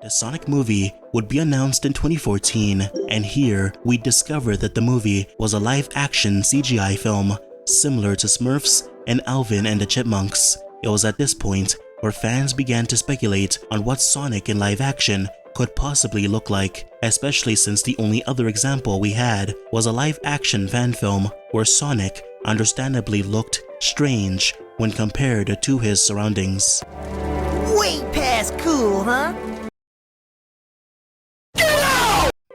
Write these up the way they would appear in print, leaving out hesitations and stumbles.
The Sonic movie would be announced in 2014, and here we discover that the movie was a live-action CGI film similar to Smurfs and Alvin and the Chipmunks. It was at this point where fans began to speculate on what Sonic in live action could possibly look like, especially since the only other example we had was a live-action fan film where Sonic understandably looked strange when compared to his surroundings. Way past cool, huh?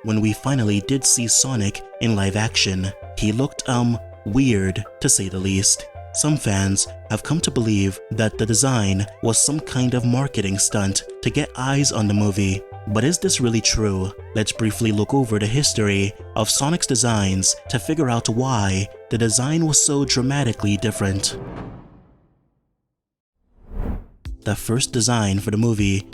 When we finally did see Sonic in live action, he looked weird to say the least. Some fans have come to believe that the design was some kind of marketing stunt to get eyes on the movie. But is this really true? Let's briefly look over the history of Sonic's designs to figure out why the design was so dramatically different. The first design for the movie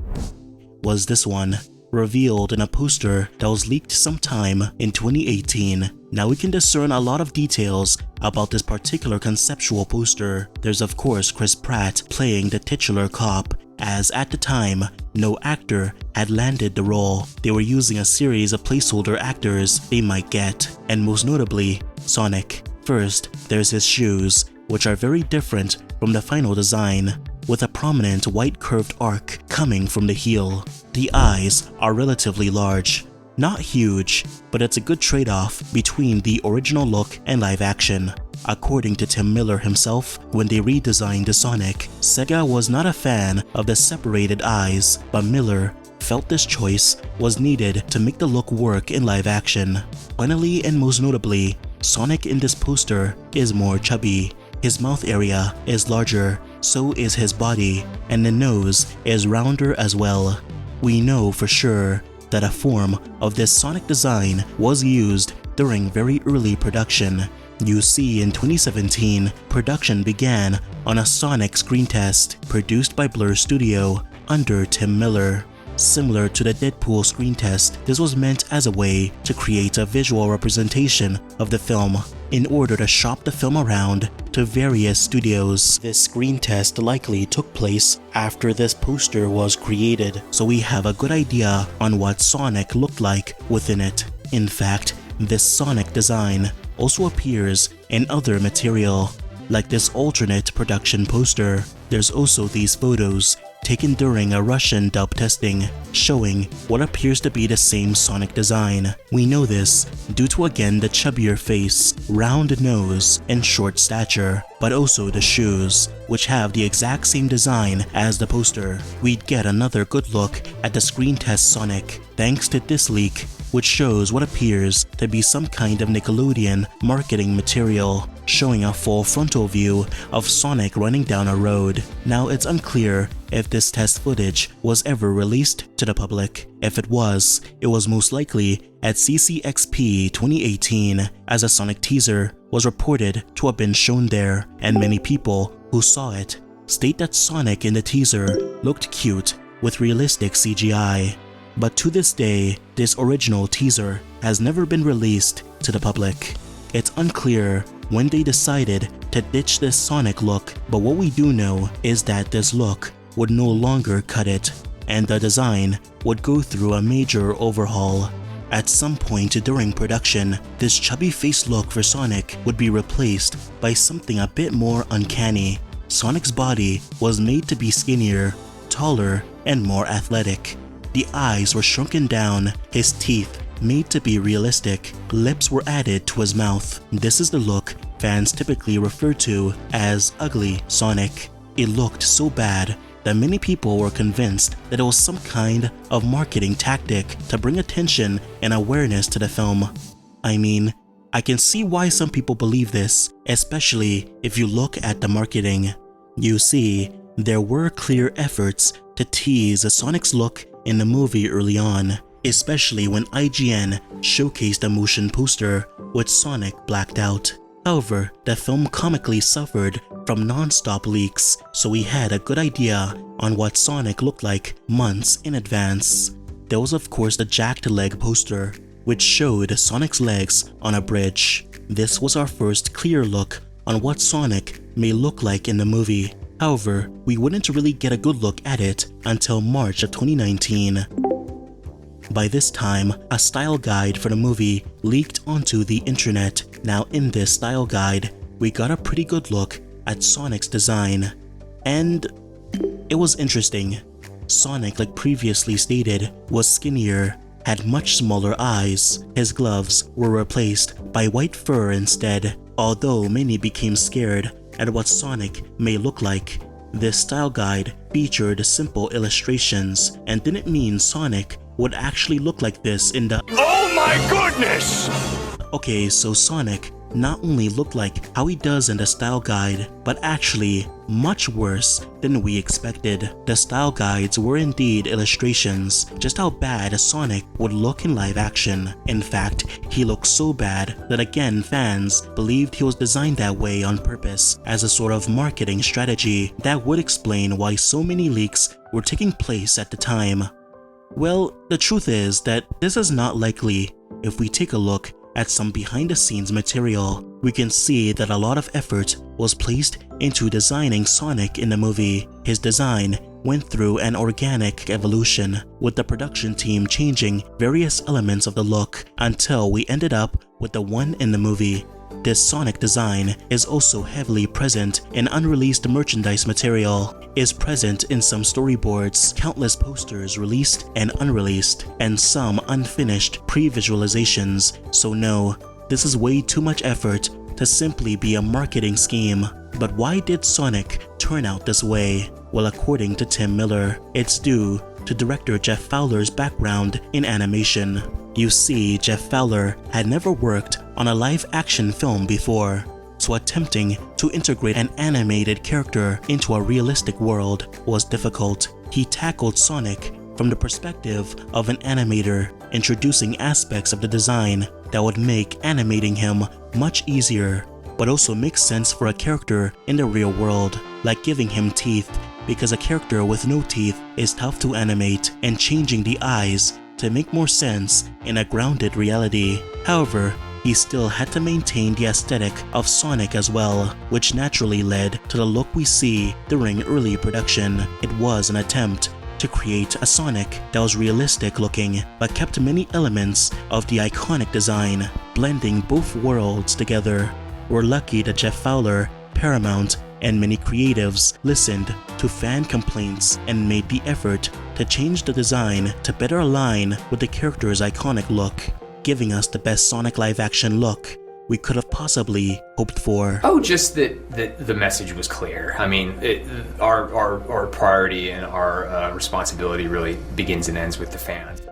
was this one, revealed in a poster that was leaked sometime in 2018. Now we can discern a lot of details about this particular conceptual poster. There's of course Chris Pratt playing the titular cop, as at the time, no actor had landed the role. They were using a series of placeholder actors they might get, and most notably, Sonic. First, there's his shoes, which are very different from the final design, with a prominent white curved arc coming from the heel. The eyes are relatively large. Not huge, but it's a good trade-off between the original look and live action. According to Tim Miller himself, when they redesigned the Sonic, Sega was not a fan of the separated eyes, but Miller felt this choice was needed to make the look work in live action. Finally, and most notably, Sonic in this poster is more chubby. His mouth area is larger, so is his body, and the nose is rounder as well. We know for sure that a form of this Sonic design was used during very early production. You see, in 2017, production began on a Sonic screen test produced by Blur Studio under Tim Miller. Similar to the Deadpool screen test, this was meant as a way to create a visual representation of the film in order to shop the film around to various studios. This screen test likely took place after this poster was created, so we have a good idea on what Sonic looked like within it. In fact, this Sonic design also appears in other material, like this alternate production poster. There's also these photos taken during a Russian dub testing, showing what appears to be the same Sonic design. We know this due to again the chubbier face, round nose, and short stature, but also the shoes, which have the exact same design as the poster. We'd get another good look at the screen test Sonic thanks to this leak, which shows what appears to be some kind of Nickelodeon marketing material, showing a full frontal view of Sonic running down a road. Now it's unclear if this test footage was ever released to the public. If it was most likely at CCXP 2018, as a Sonic teaser was reported to have been shown there, and many people who saw it state that Sonic in the teaser looked cute with realistic CGI. But to this day, this original teaser has never been released to the public. It's unclear when they decided to ditch this Sonic look, but what we do know is that this look would no longer cut it, and the design would go through a major overhaul. At some point during production, this chubby face look for Sonic would be replaced by something a bit more uncanny. Sonic's body was made to be skinnier, taller, and more athletic. The eyes were shrunken down, his teeth made to be realistic, lips were added to his mouth. This is the look fans typically refer to as Ugly Sonic. It looked so bad that many people were convinced that it was some kind of marketing tactic to bring attention and awareness to the film. I mean, I can see why some people believe this, especially if you look at the marketing. You see, there were clear efforts to tease Sonic's look in the movie early on, especially when IGN showcased a motion poster with Sonic blacked out. However, the film comically suffered from non-stop leaks, so we had a good idea on what Sonic looked like months in advance. There was of course the jacked leg poster, which showed Sonic's legs on a bridge. This was our first clear look on what Sonic may look like in the movie. However, we wouldn't really get a good look at it until March of 2019. By this time, a style guide for the movie leaked onto the internet. Now in this style guide, we got a pretty good look at Sonic's design. And it was interesting. Sonic, like previously stated, was skinnier, had much smaller eyes. His gloves were replaced by white fur instead, although many became scared at what Sonic may look like. This style guide featured simple illustrations and didn't mean Sonic would actually look like this in the— Oh my goodness! Okay, so Sonic not only looked like how he does in the style guide, but actually much worse than we expected. The style guides were indeed illustrations, just how bad Sonic would look in live action. In fact, he looked so bad that again fans believed he was designed that way on purpose as a sort of marketing strategy that would explain why so many leaks were taking place at the time. Well, the truth is that this is not likely. If we take a look at some behind-the-scenes material, we can see that a lot of effort was placed into designing Sonic in the movie. His design went through an organic evolution, with the production team changing various elements of the look until we ended up with the one in the movie. This Sonic design is also heavily present in unreleased merchandise material, is present in some storyboards, countless posters released and unreleased, and some unfinished pre-visualizations. So no, this is way too much effort to simply be a marketing scheme. But why did Sonic turn out this way? Well, according to Tim Miller, it's due to director Jeff Fowler's background in animation. You see, Jeff Fowler had never worked on a live-action film before, so attempting to integrate an animated character into a realistic world was difficult. He tackled Sonic from the perspective of an animator, introducing aspects of the design that would make animating him much easier, but also makes sense for a character in the real world, like giving him teeth, because a character with no teeth is tough to animate, and changing the eyes to make more sense in a grounded reality. However, he still had to maintain the aesthetic of Sonic as well, which naturally led to the look we see during early production. It was an attempt to create a Sonic that was realistic looking, but kept many elements of the iconic design, blending both worlds together. We're lucky that Jeff Fowler, Paramount, and many creatives listened to fan complaints and made the effort to change the design to better align with the character's iconic look, giving us the best Sonic live-action look we could have possibly hoped for. Oh, just that the message was clear. I mean, our priority and our responsibility really begins and ends with the fans.